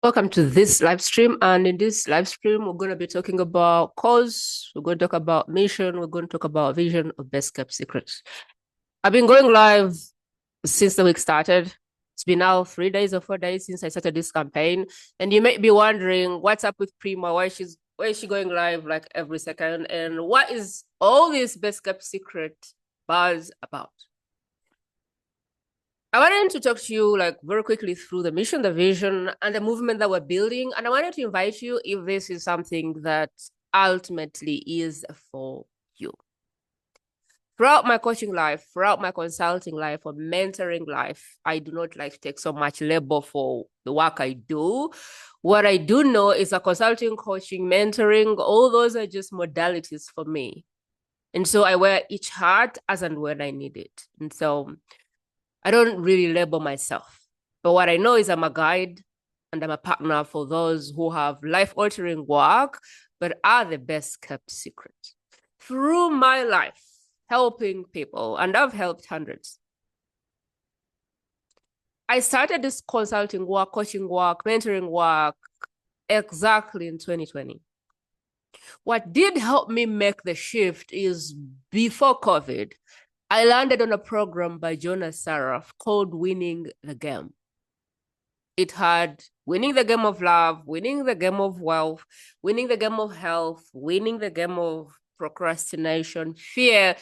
Welcome to this live stream. And in this live stream, we're going to be talking about cause, we're going to talk about mission, we're going to talk about vision of Best Kept Secrets. I've been going live since the week started. It's been now 3 days or 4 days since I started this campaign. And you may be wondering what's up with Prima, why is she going live like every second? And what is all this Best Kept Secret buzz about? I wanted to talk to you like very quickly through the mission, the vision, and the movement that we're building. And I wanted to invite you if this is something that ultimately is for you. Throughout my coaching life, throughout my consulting life or mentoring life, I do not like to take so much labor for the work I do. What I do know is that consulting, coaching, mentoring, all those are just modalities for me. And so I wear each hat as and when I need it. And so I don't really label myself. But what I know is I'm a guide and I'm a partner for those who have life-altering work, but are the best kept secret. Through my life, helping people, and I've helped hundreds. I started this consulting work, coaching work, mentoring work exactly in 2020. What did help me make the shift is before COVID, I landed on a program by Jonas Saraf called Winning the Game. It had winning the game of love, winning the game of wealth, winning the game of health, winning the game of procrastination, fear.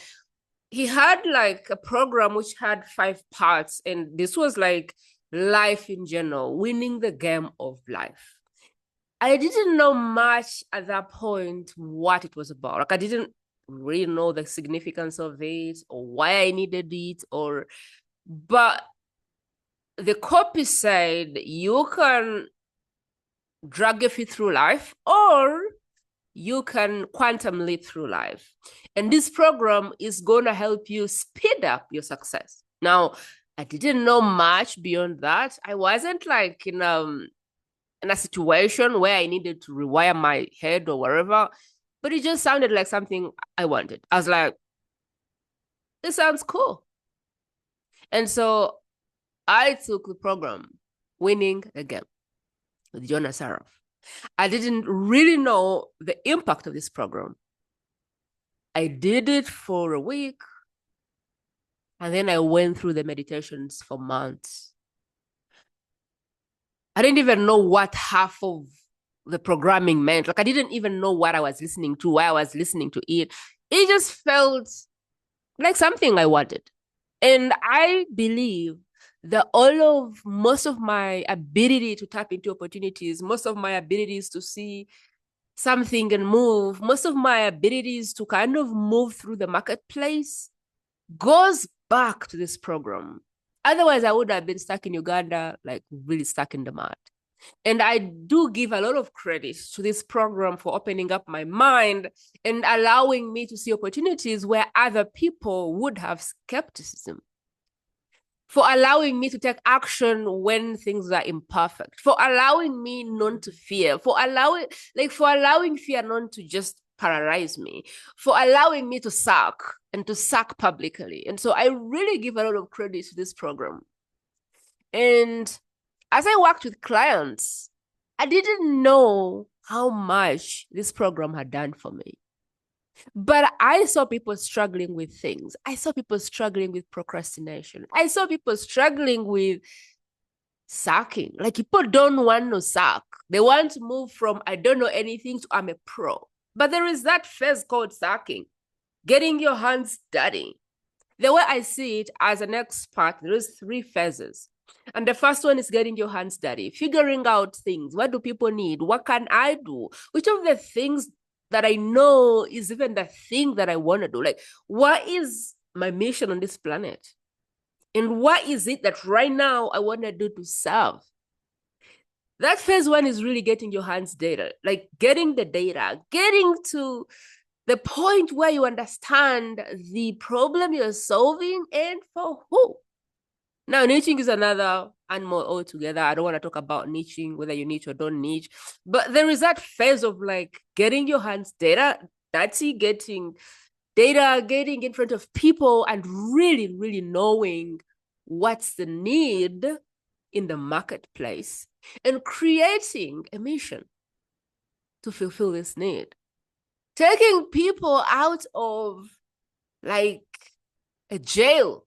He had like a program which had 5 parts, and this was like life in general, winning the game of life. I didn't know much at that point what it was about. Like I didn't really know the significance of it or why I needed it, but the copy said you can drag your feet through life or you can quantum leap through life. And this program is going to help you speed up your success. Now, I didn't know much beyond that. I wasn't like in a situation where I needed to rewire my head or whatever, but it just sounded like something I wanted. I was like, this sounds cool. And so I took the program, Winning the Game, with Jonas Saraf. I didn't really know the impact of this program. I did it for a week, and then I went through the meditations for months. I didn't even know what half of the programming meant. Like I didn't even know what I was listening to, why I was listening to it. It just felt like something I wanted. And I believe that most of my ability to tap into opportunities, most of my abilities to see something and move, most of my abilities to kind of move through the marketplace goes back to this program. Otherwise, I would have been stuck in Uganda, like really stuck in the mud. And I do give a lot of credit to this program for opening up my mind and allowing me to see opportunities where other people would have skepticism, for allowing me to take action when things are imperfect, for allowing me not to fear, for allowing fear not to just paralyze me, for allowing me to suck and to suck publicly. And so I really give a lot of credit to this program. And as I worked with clients, I didn't know how much this program had done for me. But I saw people struggling with things. I saw people struggling with procrastination. I saw people struggling with sucking. Like people don't want to suck. They want to move from I don't know anything to I'm a pro. But there is that phase called sucking, getting your hands dirty. The way I see it as an expert, there is 3 phases. And the first one is getting your hands dirty, figuring out things. What do people need? What can I do? Which of the things that I know is even the thing that I want to do? Like, what is my mission on this planet? And what is it that right now I want to do to serve? That phase 1 is really getting your hands data, like getting the data, getting to the point where you understand the problem you're solving and for who. Now, niching is another animal altogether. I don't want to talk about niching, whether you niche or don't niche, but there is that phase of like getting your hands data, getting data, getting in front of people and really, really knowing what's the need in the marketplace and creating a mission to fulfill this need. Taking people out of like a jail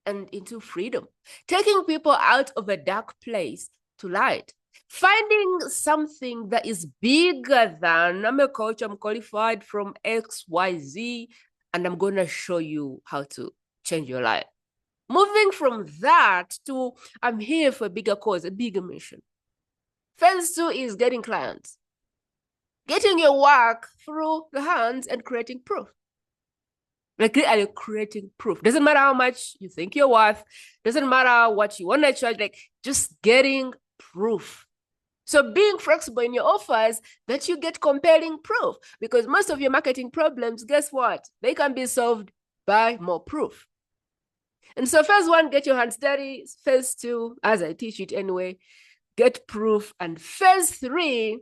and into freedom. Taking people out of a dark place to light. Finding something that is bigger than, I'm a coach, I'm qualified from XYZ, and I'm going to show you how to change your life. Moving from that to, I'm here for a bigger cause, a bigger mission. Phase 2 is getting clients. Getting your work through the hands and creating proof. Like creating proof. Doesn't matter how much you think you're worth. Doesn't matter what you want to charge. Like just getting proof. So being flexible in your offers that you get compelling proof, because most of your marketing problems, guess what? They can be solved by more proof. And so phase 1, get your hands dirty. Phase 2, as I teach it anyway, get proof. And phase 3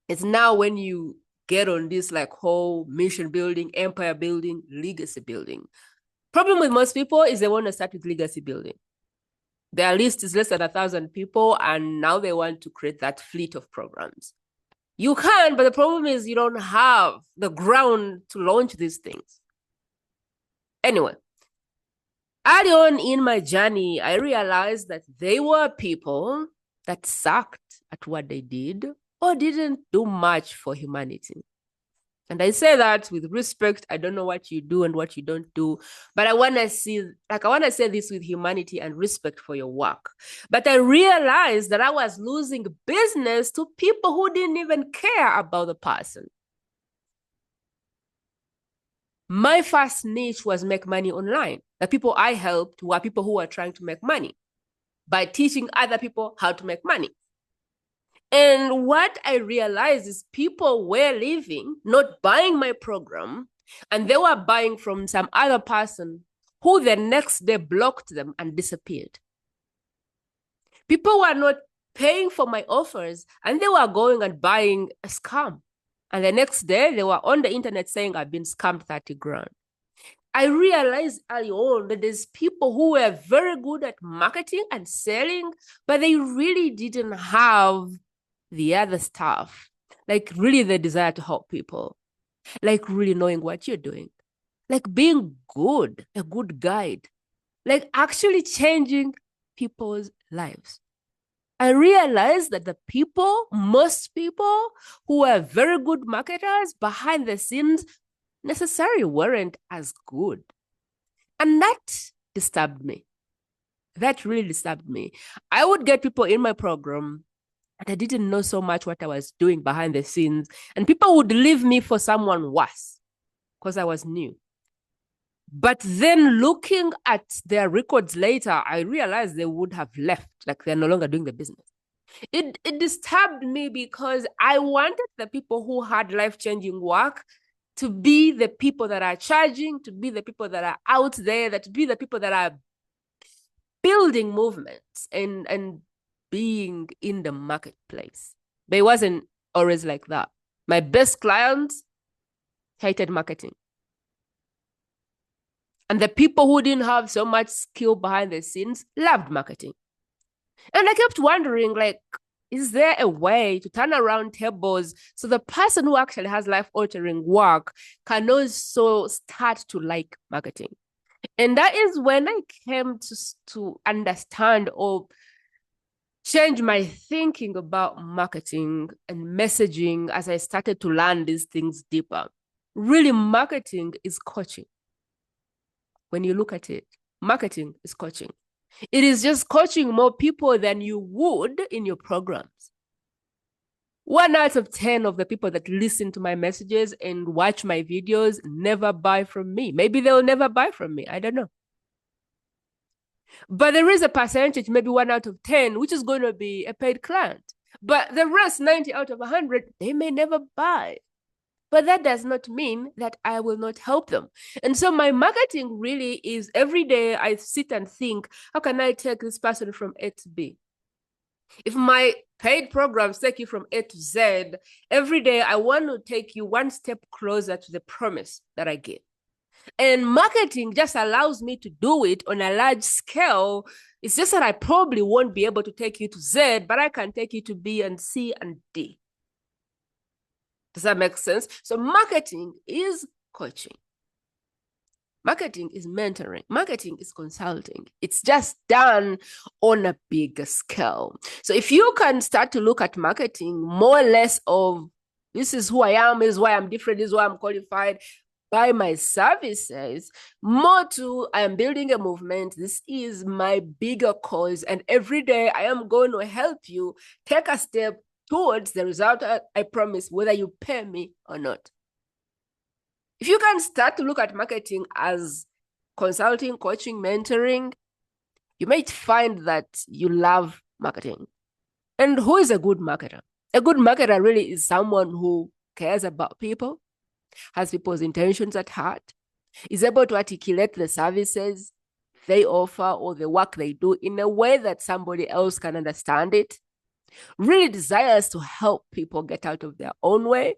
is now when you get on this like whole mission building, empire building, legacy building. Problem with most people is they want to start with legacy building. Their list is less than 1,000 people, and now they want to create that fleet of programs. You can, but the problem is you don't have the ground to launch these things. Anyway, early on in my journey, I realized that they were people that sucked at what they did or didn't do much for humanity. And I say that with respect. I don't know what you do and what you don't do, but I want to say this with humanity and respect for your work. But I realized that I was losing business to people who didn't even care about the person. My first niche was make money online. The people I helped were people who were trying to make money by teaching other people how to make money. And what I realized is people were leaving, not buying my program, and they were buying from some other person who the next day blocked them and disappeared. People were not paying for my offers, and they were going and buying a scam. And the next day, they were on the internet saying, I've been scammed 30 grand. I realized early on that there's people who were very good at marketing and selling, but they really didn't have the other stuff, like really the desire to help people, like really knowing what you're doing, like being good, a good guide, like actually changing people's lives. I realized that most people who were very good marketers behind the scenes necessarily weren't as good. And that disturbed me. That really disturbed me. I would get people in my program and I didn't know so much what I was doing behind the scenes. And people would leave me for someone worse because I was new. But then looking at their records later, I realized they would have left, like they're no longer doing the business. It disturbed me because I wanted the people who had life-changing work to be the people that are charging, to be the people that are out there, to be the people that are building movements and being in the marketplace. But it wasn't always like that. My best clients hated marketing. And the people who didn't have so much skill behind the scenes loved marketing. And I kept wondering, like, is there a way to turn around tables so the person who actually has life-altering work can also start to like marketing? And that is when I came to understand or change my thinking about marketing and messaging as I started to learn these things deeper. Really, marketing is coaching. When you look at it, marketing is coaching. It is just coaching more people than you would in your programs. 1 out of 10 of the people that listen to my messages and watch my videos never buy from me. Maybe they'll never buy from me. I don't know. But there is a percentage, maybe 1 out of 10, which is going to be a paid client. But the rest, 90 out of 100, they may never buy. But that does not mean that I will not help them. And so my marketing really is every day I sit and think, how can I take this person from A to B? If my paid programs take you from A to Z, every day I want to take you one step closer to the promise that I give. And marketing just allows me to do it on a large scale. It's just that I probably won't be able to take you to Z, but I can take you to B and C and D. Does that make sense? So marketing is coaching. Marketing is mentoring. Marketing is consulting. It's just done on a bigger scale. So if you can start to look at marketing more or less of this is who I am, this is why I'm different, this is why I'm qualified, buy my services, more to I am building a movement. This is my bigger cause. And every day I am going to help you take a step towards the result I promise, whether you pay me or not. If you can start to look at marketing as consulting, coaching, mentoring, you might find that you love marketing. And who is a good marketer? A good marketer really is someone who cares about people, has people's intentions at heart, is able to articulate the services they offer or the work they do in a way that somebody else can understand it, really desires to help people get out of their own way,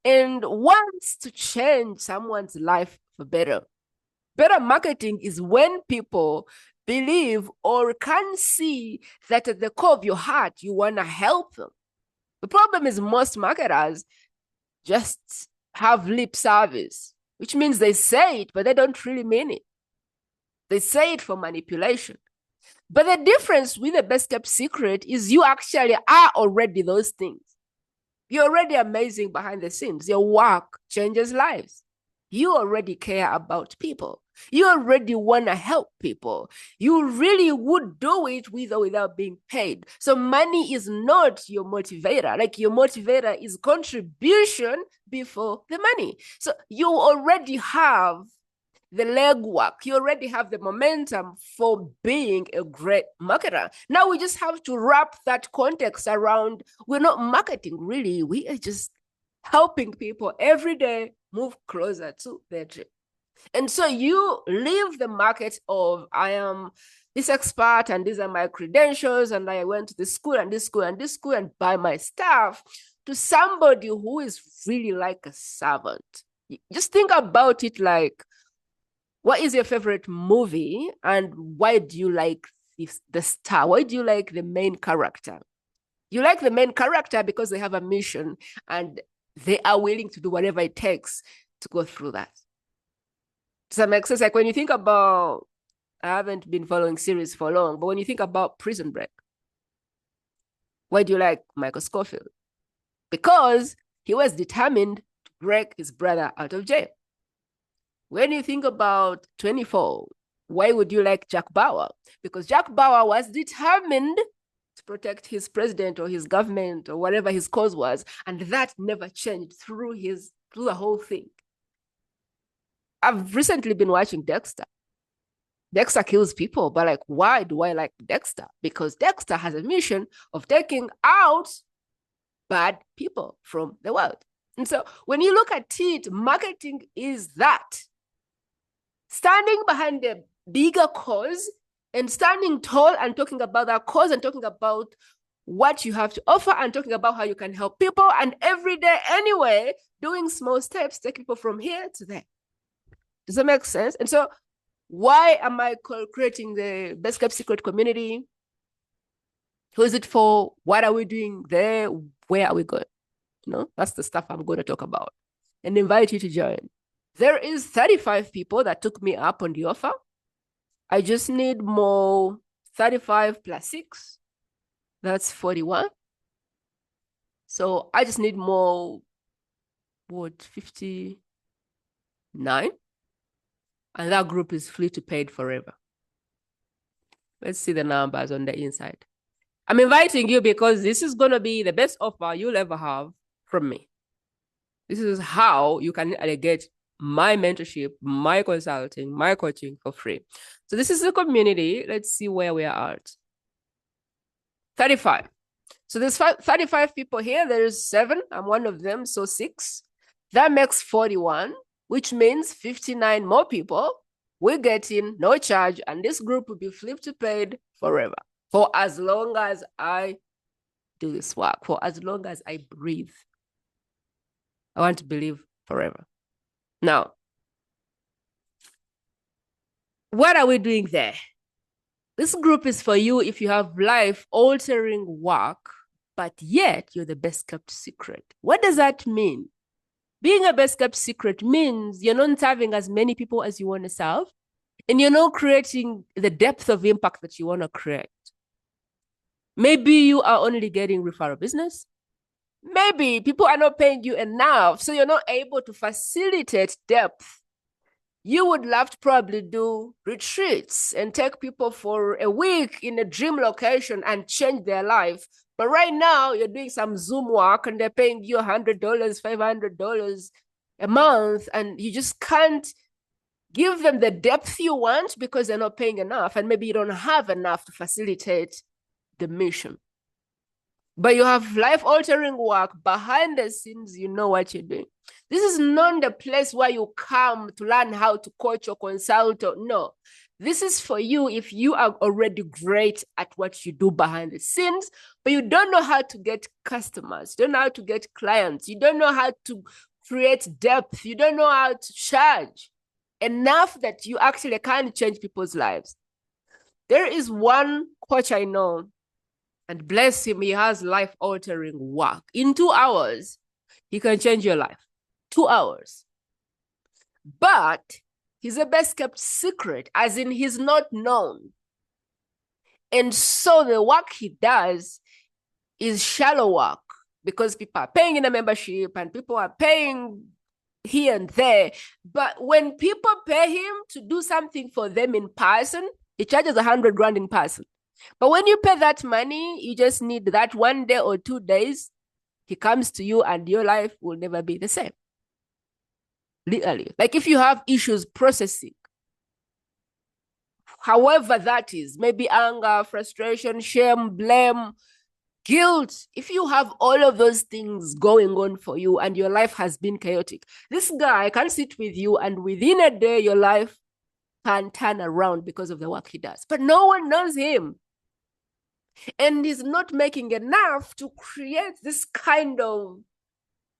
and wants to change someone's life for better. Better marketing is when people believe or can see that at the core of your heart, you want to help them. The problem is most marketers just have lip service, which means they say it, but they don't really mean it. They say it for manipulation. But the difference with the best kept secret is you actually are already those things. You're already amazing behind the scenes. Your work changes lives. You already care about people. You already want to help people. You really would do it with or without being paid. So money is not your motivator. Like your motivator is contribution before the money. So you already have the legwork. You already have the momentum for being a great marketer. Now we just have to wrap that context around we're not marketing really. We are just helping people every day move closer to their dream. And so you leave the market of I am this expert and these are my credentials and I went to this school and this school and this school and buy my stuff to somebody who is really like a servant. Just think about it like, what is your favorite movie and why do you like the star? Why do you like the main character? You like the main character because they have a mission and they are willing to do whatever it takes to go through that. Does that make sense? Like when you think about, I haven't been following series for long, but when you think about Prison Break, why do you like Michael Scofield? Because he was determined to break his brother out of jail. When you think about 24, why would you like Jack Bauer? Because Jack Bauer was determined to protect his president or his government or whatever his cause was, and that never changed through the whole thing. I've recently been watching Dexter. Dexter kills people, but like, why do I like Dexter? Because Dexter has a mission of taking out bad people from the world. And so when you look at it, marketing is that. Standing behind the bigger cause and standing tall and talking about that cause and talking about what you have to offer and talking about how you can help people and every day anyway, doing small steps, take people from here to there. Does that make sense? And so why am I creating the Best Kept Secret community? Who is it for? What are we doing there? Where are we going? You know, that's the stuff I'm going to talk about and invite you to join. There is 35 people that took me up on the offer. I just need more 35 plus 6. That's 41. So I just need more, 59? And that group is free to paid forever. Let's see the numbers on the inside. I'm inviting you because this is going to be the best offer you'll ever have from me. This is how you can get my mentorship, my consulting, my coaching for free. So this is the community. Let's see where we are at. 35. So there's 35 people here. There's 7. I'm one of them, so 6. That makes 41, which means 59 more people will get in, no charge, and this group will be flipped to paid forever. For as long as I do this work, for as long as I breathe. I want to believe forever. Now, What are we doing there? This group is for you if you have life-altering work, but yet you're the best-kept secret. What does that mean? Being a best-kept secret means you're not serving as many people as you want to serve, and you're not creating the depth of impact that you want to create. Maybe you are only getting referral business. Maybe people are not paying you enough, so you're not able to facilitate depth. You would love to probably do retreats and take people for a week in a dream location and change their life. But right now, you're doing some Zoom work and they're paying you $100, $500 a month, and you just can't give them the depth you want because they're not paying enough, and maybe you don't have enough to facilitate the mission. But you have life-altering work behind the scenes, you know what you're doing. This is not the place where you come to learn how to coach or consult. No, this is for you if you are already great at what you do behind the scenes, but you don't know how to get customers, you don't know how to get clients, you don't know how to create depth, you don't know how to charge enough that you actually can change people's lives. There is one coach I know, and bless him, he has life-altering work. In 2 hours, he can change your life. 2 hours. But he's a best-kept secret, as in he's not known. And so the work he does is shallow work because people are paying in a membership and people are paying here and there. But when people pay him to do something for them in person, he charges $100,000 in person. But when you pay that money, you just need that 1 day or 2 days. He comes to you and your life will never be the same. Literally. Like if you have issues processing, however that is, maybe anger, frustration, shame, blame, guilt, if you have all of those things going on for you and your life has been chaotic, this guy can sit with you and within a day, your life can turn around because of the work he does. But no one knows him. And he's not making enough to create this kind of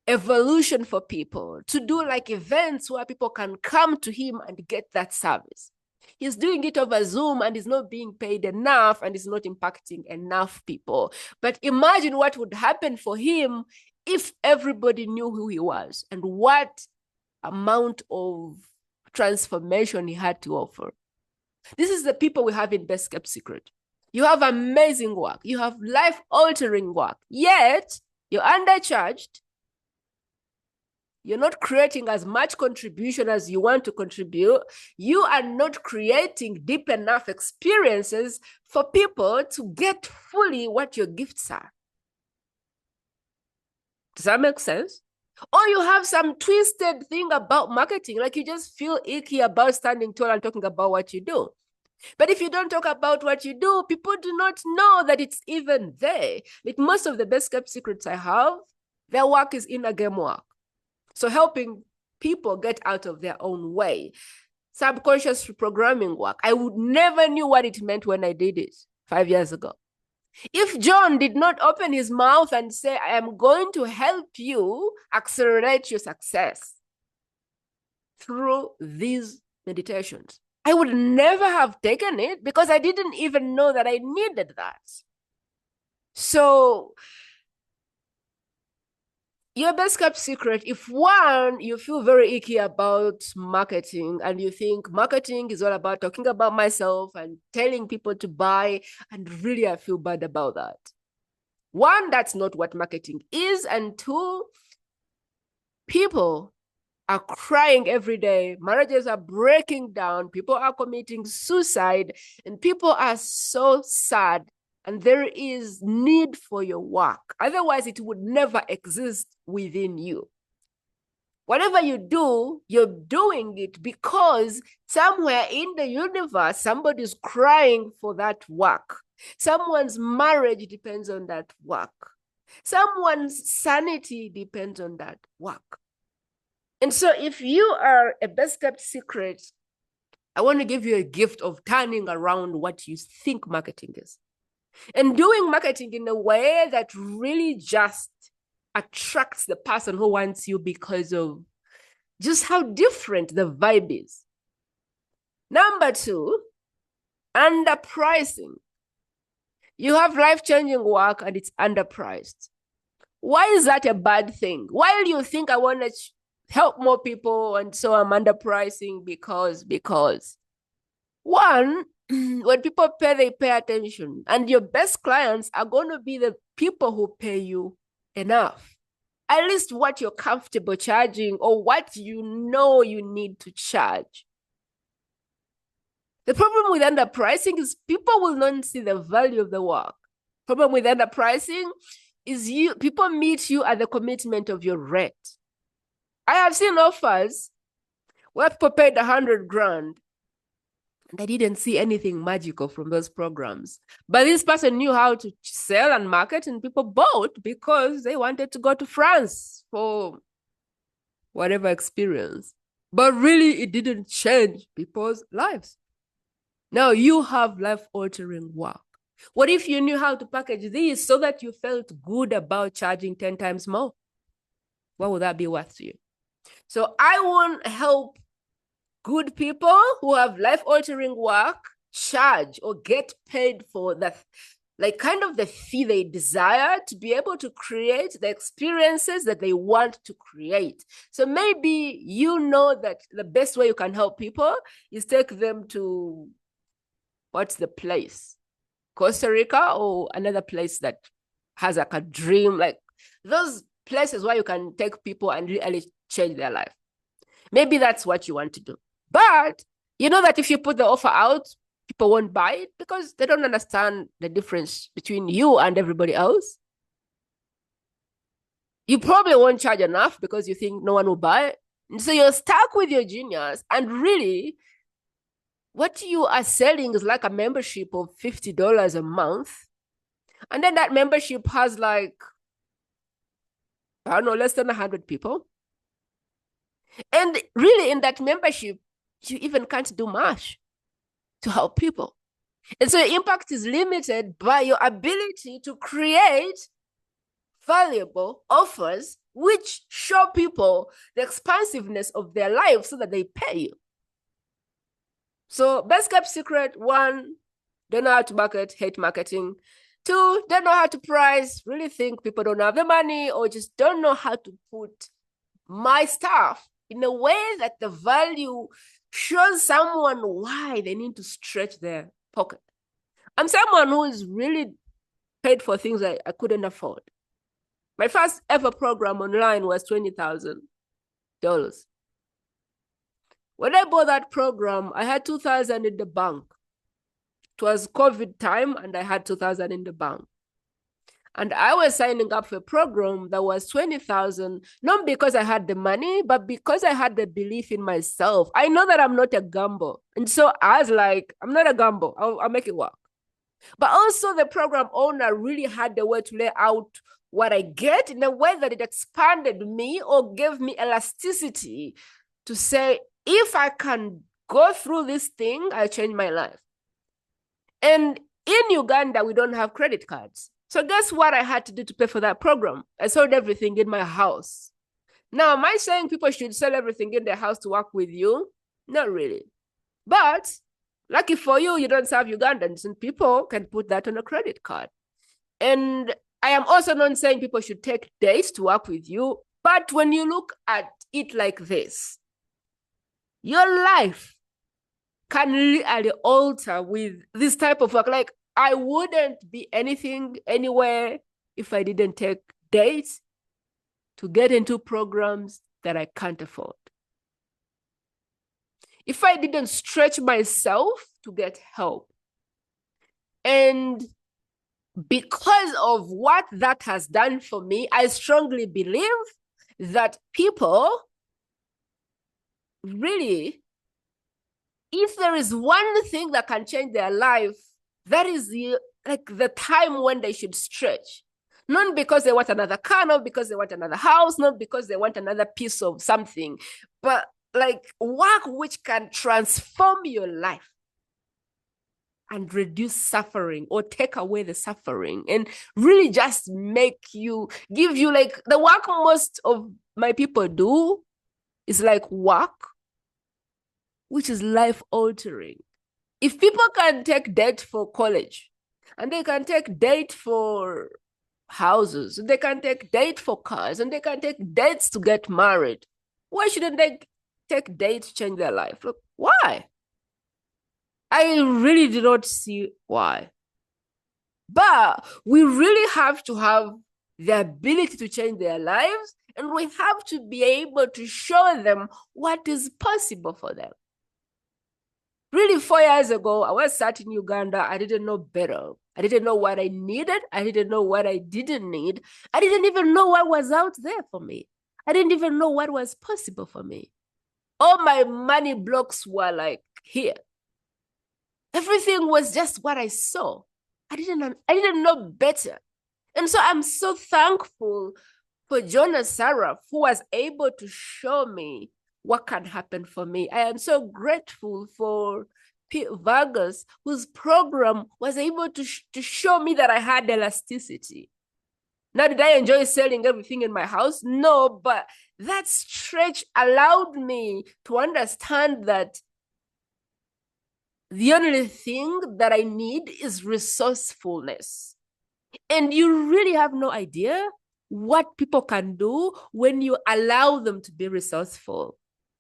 evolution for people, to do like events where people can come to him and get that service. He's doing it over Zoom and he's not being paid enough and he's not impacting enough people. But imagine what would happen for him if everybody knew who he was and what amount of transformation he had to offer. This is the people we have in Best Kept Secret. You have amazing work. You have life-altering work. Yet, you're undercharged. You're not creating as much contribution as you want to contribute. You are not creating deep enough experiences for people to get fully what your gifts are. Does that make sense? Or you have some twisted thing about marketing, like you just feel icky about standing tall and talking about what you do. But if you don't talk about what you do, people do not know that it's even there. Like most of the best kept secrets I have, their work is inner game work. So helping people get out of their own way. Subconscious programming work. I would never knew what it meant when I did it 5 years ago. If John did not open his mouth and say, I am going to help you accelerate your success through these meditations, I would never have taken it because I didn't even know that I needed that. So your best kept secret, if one, you feel very icky about marketing and you think marketing is all about talking about myself and telling people to buy, and really I feel bad about that. One, that's not what marketing is. And two, people are crying every day. Marriages are breaking down. People are committing suicide and people are so sad. And there is need for your work. Otherwise, it would never exist within you. Whatever you do, you're doing it because somewhere in the universe, somebody's crying for that work. Someone's marriage depends on that work. Someone's sanity depends on that work. And so if you are a best kept secret, I want to give you a gift of turning around what you think marketing is. And doing marketing in a way that really just attracts the person who wants you because of just how different the vibe is. Number two, underpricing. You have life-changing work and it's underpriced. Why is that a bad thing? Why do you think I want to help more people and so I'm underpricing? Because one, when people pay, they pay attention. And your best clients are going to be the people who pay you enough. At least what you're comfortable charging or what you know you need to charge. The problem with underpricing is people will not see the value of the work. Problem with underpricing is people meet you at the commitment of your rate. I have seen offers where people paid 100 grand. They didn't see anything magical from those programs. But this person knew how to sell and market, and people bought because they wanted to go to France for whatever experience. But really, it didn't change people's lives. Now you have life-altering work. What if you knew how to package this so that you felt good about charging 10 times more? What would that be worth to you? So I want to help good people who have life-altering work charge or get paid for that, like kind of the fee they desire to be able to create the experiences that they want to create. So maybe you know that the best way you can help people is take them to, what's the place? Costa Rica or another place that has like a dream, like those places where you can take people and really change their life. Maybe that's what you want to do. But you know that if you put the offer out, people won't buy it because they don't understand the difference between you and everybody else. You probably won't charge enough because you think no one will buy it. And so you're stuck with your genius, and really what you are selling is like a membership of $50 a month. And then that membership has like, I don't know, less than 100 people. And really in that membership, you even can't do much to help people. And so your impact is limited by your ability to create valuable offers which show people the expansiveness of their life so that they pay you. So best kept secret, one, don't know how to market, hate marketing. Two, don't know how to price, really think people don't have the money or just don't know how to put my stuff in a way that the value shows someone why they need to stretch their pocket. I'm someone who is really paid for things I couldn't afford. My first ever program online was $20,000. When I bought that program, I had 2,000 in the bank. It was COVID time and I had 2,000 in the bank. And I was signing up for a program that was 20,000, not because I had the money, but because I had the belief in myself. I know that I'm not a gamble. And so I was like, I'm not a gamble. I'll make it work. But also the program owner really had the way to lay out what I get in a way that it expanded me or gave me elasticity to say, if I can go through this thing, I change my life. And in Uganda, we don't have credit cards. So guess what I had to do to pay for that program? I sold everything in my house. Now, am I saying people should sell everything in their house to work with you? Not really. But lucky for you, you don't serve Ugandans, and people can put that on a credit card. And I am also not saying people should take dates to work with you. But when you look at it like this, your life can really alter with this type of work. Like, I wouldn't be anything anywhere if I didn't take dates to get into programs that I can't afford. If I didn't stretch myself to get help. And because of what that has done for me, I strongly believe that people really, if there is one thing that can change their life, that is the time when they should stretch. Not because they want another car, not because they want another house, not because they want another piece of something, but like work which can transform your life and reduce suffering or take away the suffering and really just give you like the work most of my people do is like work which is life altering. If people can take debt for college, and they can take debt for houses, they can take debt for cars, and they can take debts to get married, why shouldn't they take debt to change their life? Look, why? I really do not see why. But we really have to have the ability to change their lives, and we have to be able to show them what is possible for them. Really, 4 years ago, I was sat in Uganda. I didn't know better. I didn't know what I needed. I didn't know what I didn't need. I didn't even know what was out there for me. I didn't even know what was possible for me. All my money blocks were like here. Everything was just what I saw. I didn't know better. And so I'm so thankful for Jonas Saraf, who was able to show me what can happen for me. I am so grateful for Pete Vargas, whose program was able to show me that I had elasticity. Now, did I enjoy selling everything in my house? No, but that stretch allowed me to understand that the only thing that I need is resourcefulness. And you really have no idea what people can do when you allow them to be resourceful.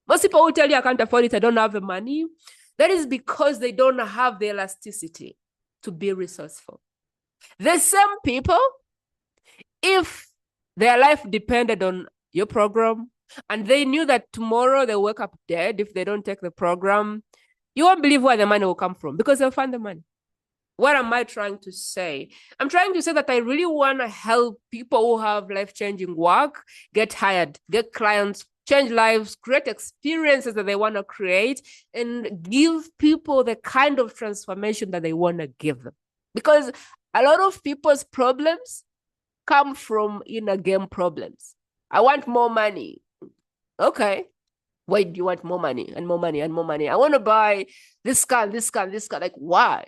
Most people will tell you, I can't afford it, I don't have the money. That is because they don't have the elasticity to be resourceful. The same people, if their life depended on your program and they knew that tomorrow they'll wake up dead if they don't take the program, you won't believe where the money will come from because they'll find the money. What am I trying to say? I'm trying to say that I really want to help people who have life-changing work get hired, get clients, change lives, create experiences that they want to create, and give people the kind of transformation that they want to give them. Because a lot of people's problems come from inner game problems. I want more money. Okay. Why do you want more money and more money and more money? I want to buy this car, this car, this car. Like, why?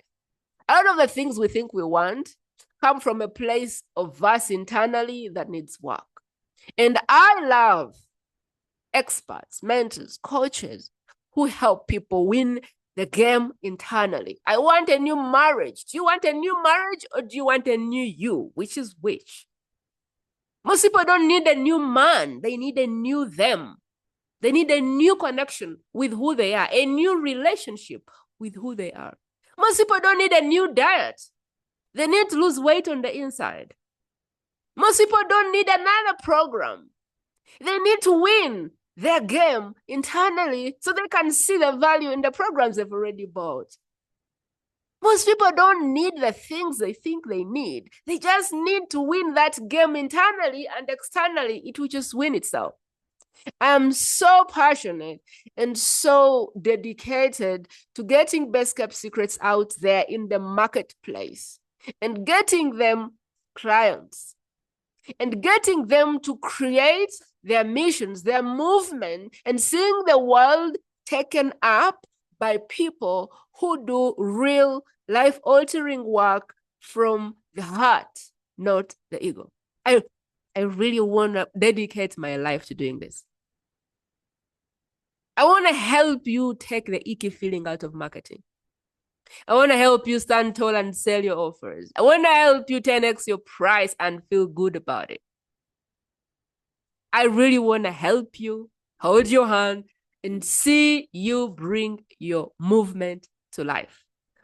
A lot of the things we think we want come from a place of us internally that needs work. And I love experts, mentors, coaches who help people win the game internally. I want a new marriage. Do you want a new marriage or do you want a new you? Which is which? Most people don't need a new man. They need a new them. They need a new connection with who they are, a new relationship with who they are. Most people don't need a new diet. They need to lose weight on the inside. Most people don't need another program. They need to win their game internally so they can see the value in the programs they've already bought. Most people don't need the things they think they need. They just need to win that game internally, and externally, it will just win itself. I am so passionate and so dedicated to getting best kept secrets out there in the marketplace and getting them clients and getting them to create their missions, their movement, and seeing the world taken up by people who do real life-altering work from the heart, not the ego. I really want to dedicate my life to doing this. I want to help you take the icky feeling out of marketing. I want to help you stand tall and sell your offers. I want to help you 10x your price and feel good about it. I really want to help you, hold your hand, and see you bring your movement to life.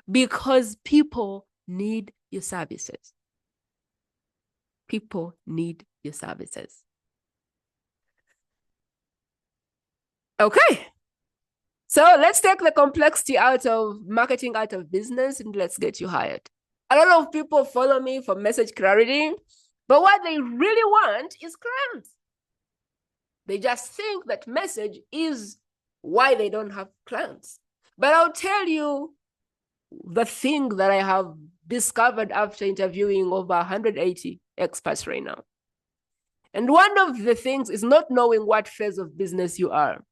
Because people need your services. People need your services. Okay. So let's take the complexity out of marketing, out of business, and let's get you hired. A lot of people follow me for message clarity, but what they really want is clients. They just think that message is why they don't have clients. But I'll tell you the thing that I have discovered after interviewing over 180 experts right now. And one of the things is not knowing what phase of business you are.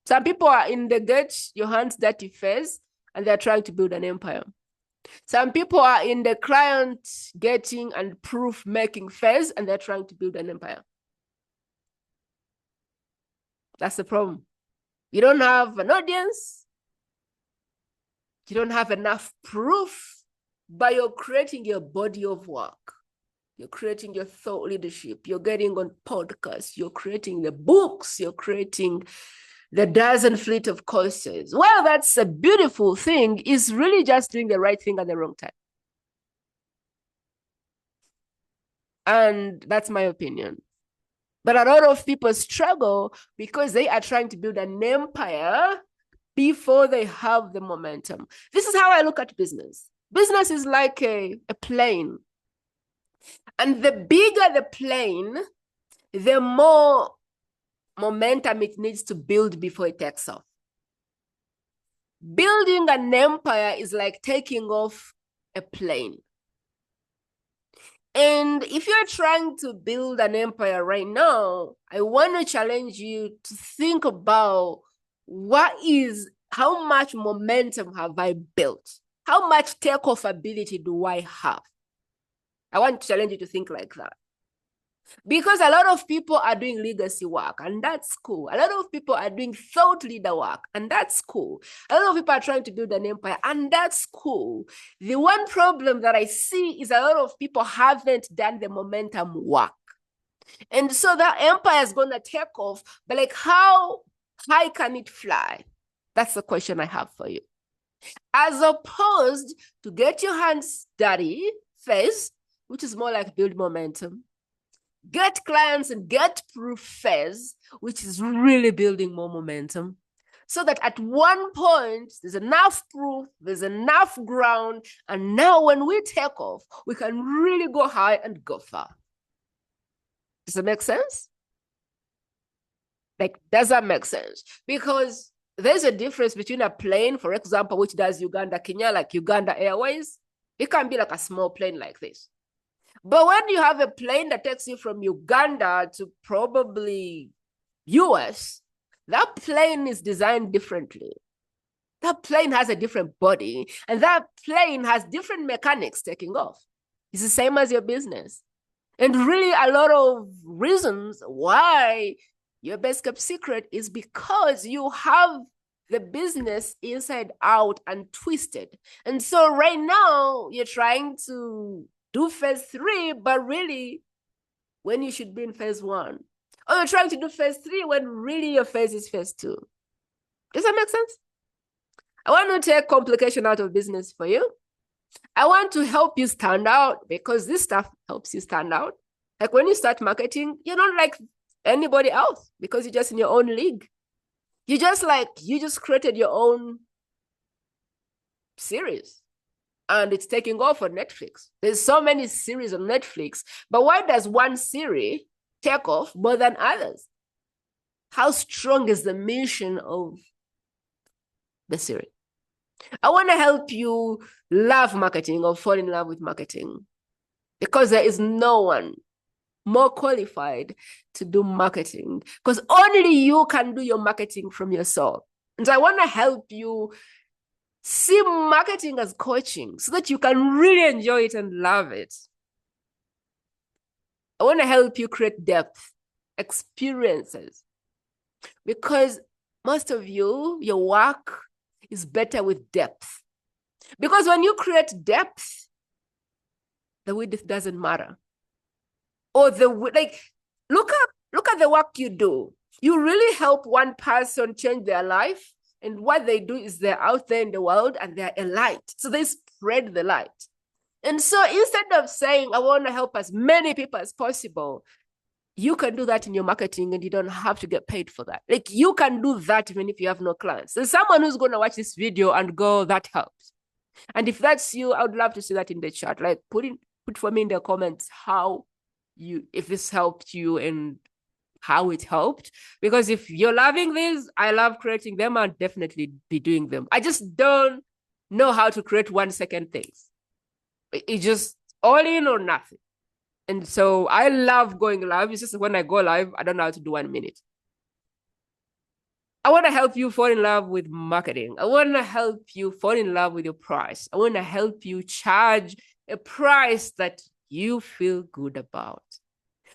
Some people are in the get your hands dirty phase and they're trying to build an empire. Some people are in the client getting and proof making phase and they're trying to build an empire. That's the problem. You don't have an audience. You don't have enough proof, but you're creating your body of work. You're creating your thought leadership. You're getting on podcasts. You're creating the books. You're creating the dozen fleet of courses. Well, that's a beautiful thing. Is really just doing the right thing at the wrong time. And that's my opinion. But a lot of people struggle because they are trying to build an empire before they have the momentum. This is how I look at business. Business is like a plane. And the bigger the plane, the more momentum it needs to build before it takes off. Building an empire is like taking off a plane. And if you're trying to build an empire right now, I want to challenge you to think about how much momentum have I built? How much takeoff ability do I have? I want to challenge you to think like that. Because a lot of people are doing legacy work, and that's cool. A lot of people are doing thought leader work, and that's cool. A lot of people are trying to build an empire, and that's cool. The one problem that I see is a lot of people haven't done the momentum work. And so that empire is going to take off, but like, how high can it fly? That's the question I have for you. As opposed to get your hands dirty phase, which is more like build momentum. Get clients and get proof phase, which is really building more momentum. So that at one point, there's enough proof, there's enough ground, and now when we take off, we can really go high and go far. Does that make sense? Like, does that make sense? Because there's a difference between a plane, for example, which does Uganda, Kenya, like Uganda Airways. It can be like a small plane like this. But when you have a plane that takes you from Uganda to probably US, that plane is designed differently. That plane has a different body, and that plane has different mechanics taking off. It's the same as your business. And really, a lot of reasons why your best kept secret is because you have the business inside out and twisted. And so right now, you're trying to do phase 3, but really when you should be in phase 1. Or you're trying to do phase 3 when really your phase is phase 2. Does that make sense? I want to take complication out of business for you. I want to help you stand out because this stuff helps you stand out. Like when you start marketing, you're not like anybody else because you're just in your own league. You just created your own series. And it's taking off on Netflix. There's so many series on Netflix, but why does one series take off more than others? How strong is the mission of the series? I want to help you love marketing or fall in love with marketing because there is no one more qualified to do marketing because only you can do your marketing from your soul. And so I want to help you see marketing as coaching so that you can really enjoy it and love it. I want to help you create depth, experiences, because most of you, your work is better with depth. Because when you create depth, the width doesn't matter. Or look at the work you do. You really help one person change their life. And what they do is they're out there in the world and they're a light. So they spread the light. And so instead of saying, I want to help as many people as possible, you can do that in your marketing and you don't have to get paid for that. Like you can do that even if you have no clients. There's someone who's going to watch this video and go, that helps. And if that's you, I would love to see that in the chat. Like put for me in the comments if this helped you and how it helped. Because if you're loving these, I love creating them. I'll definitely be doing them. I just don't know how to create 1 second things. It's just all in or nothing. And so I love going live. It's just when I go live, I don't know how to do 1 minute. I want to help you fall in love with marketing. I want to help you fall in love with your price. I want to help you charge a price that you feel good about.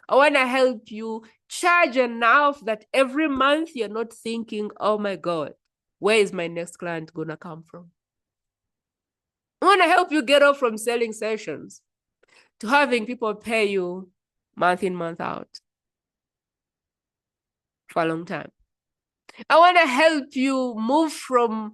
I want to help you charge enough that every month you're not thinking, oh my God, where is my next client going to come from? I want to help you get off from selling sessions to having people pay you month in, month out for a long time. I want to help you move from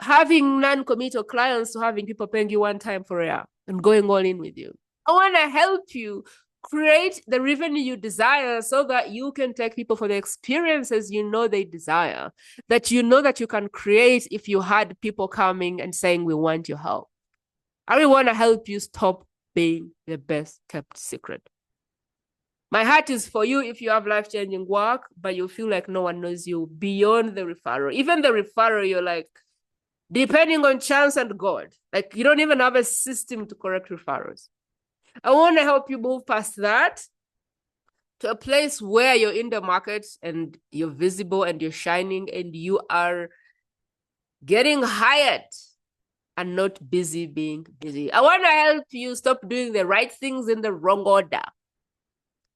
having non-committal clients to having people paying you one time for a year and going all in with you. I want to help you create the revenue you desire so that you can take people for the experiences you know they desire, that you know that you can create if you had people coming and saying, we want your help. I really want to help you stop being the best kept secret. My heart is for you if you have life-changing work, but you feel like no one knows you beyond the referral. Even the referral, you're like, depending on chance and God, like you don't even have a system to correct referrals. I want to help you move past that to a place where you're in the market and you're visible and you're shining and you are getting hired and not busy being busy. I want to help you stop doing the right things in the wrong order.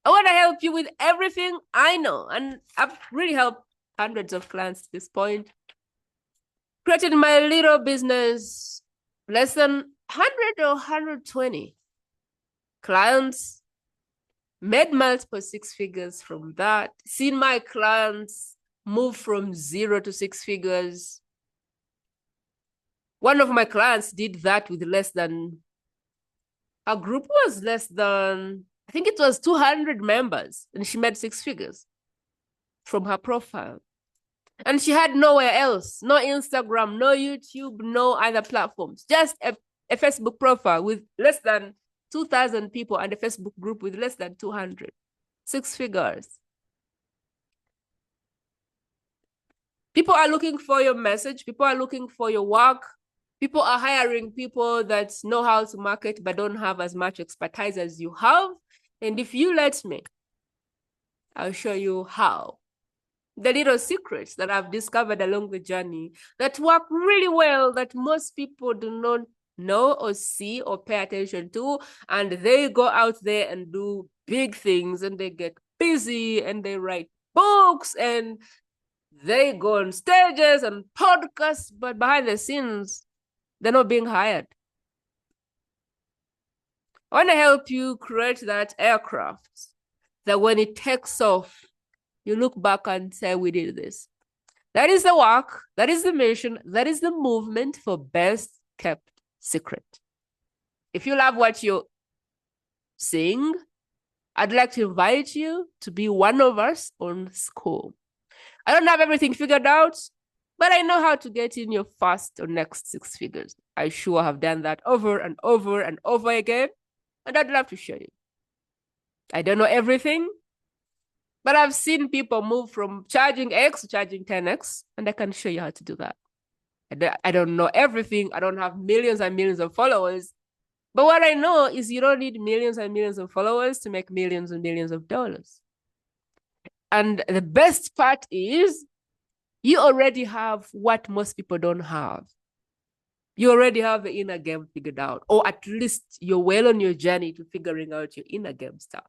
I want to help you with everything I know. And I've really helped hundreds of clients at this point. Created my little business, less than 100 or 120 clients, made multiple six figures from that, seen my clients move from 0 to 6 figures. One of my clients did that with less than, her group was less than, I think it was 200 members, and she made 6 figures from her profile. And she had nowhere else, no Instagram, no YouTube, no other platforms, just a Facebook profile with less than 2,000 people and a Facebook group with less than 200. 6 figures. People are looking for your message. People are looking for your work. People are hiring people that know how to market but don't have as much expertise as you have. And if you let me, I'll show you how. The little secrets that I've discovered along the journey that work really well, that most people do not know or see or pay attention to. And they go out there and do big things and they get busy and they write books and they go on stages and podcasts, but behind the scenes, they're not being hired. I want to help you create that aircraft that when it takes off, you look back and say, we did this. That is the work. That is the mission. That is the movement for best kept secret. If you love what you sing, I'd like to invite you to be one of us on school. I don't have everything figured out, but I know how to get in your first or next 6 figures. I sure have done that over and over and over again, and I'd love to show you. I don't know everything, but I've seen people move from charging X to charging 10X, and I can show you how to do that. I don't know everything. I don't have millions and millions of followers. But what I know is you don't need millions and millions of followers to make millions and millions of dollars. And the best part is you already have what most people don't have. You already have the inner game figured out, or at least you're well on your journey to figuring out your inner game stuff.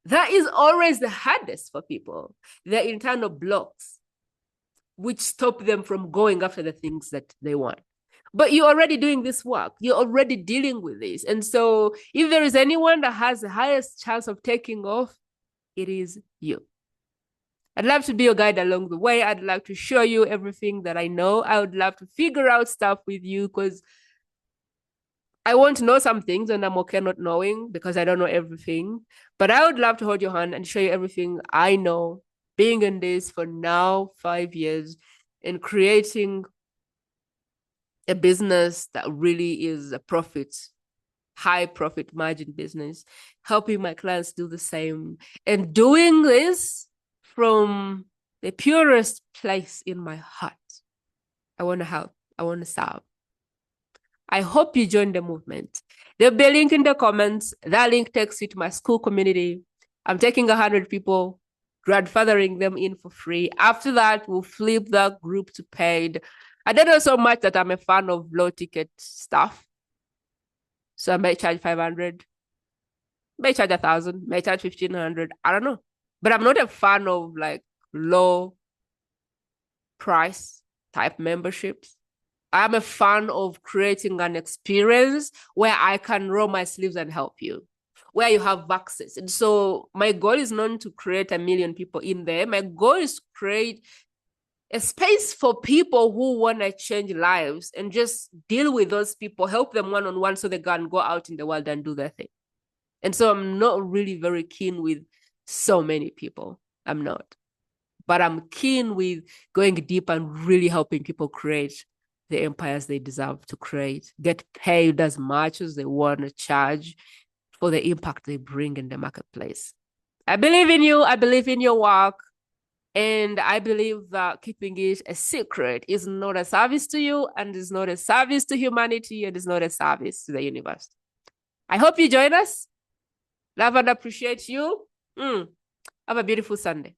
That is always the hardest for people, their internal blocks, which stop them from going after the things that they want. But you're already doing this work. You're already dealing with this. And so if there is anyone that has the highest chance of taking off, it is you. I'd love to be your guide along the way. I'd love to show you everything that I know. I would love to figure out stuff with you because I want to know some things and I'm okay not knowing because I don't know everything. But I would love to hold your hand and show you everything I know, being in this for now 5 years and creating a business that really is a profit, high profit margin business, helping my clients do the same and doing this from the purest place in my heart. I want to help. I want to serve. I hope you join the movement. There'll be a link in the comments. That link takes you to my school community. I'm taking 100 people, grandfathering them in for free. After that, we'll flip that group to paid. I don't know so much that I'm a fan of low ticket stuff. So I might charge 500. May charge 1,000, may charge 1,500. I don't know. But I'm not a fan of like low price type memberships. I'm a fan of creating an experience where I can roll my sleeves and help you, where you have access. And so my goal is not to create 1,000,000 people in there. My goal is to create a space for people who want to change lives and just deal with those people, help them one-on-one so they can go out in the world and do their thing. And so I'm not really very keen with so many people. I'm not. But I'm keen with going deep and really helping people create the empires they deserve to create, get paid as much as they want to charge for the impact they bring in the marketplace. I believe in you. I believe in your work. And I believe that keeping it a secret is not a service to you, and is not a service to humanity, and is not a service to the universe. I hope you join us. Love and appreciate you. Have a beautiful Sunday.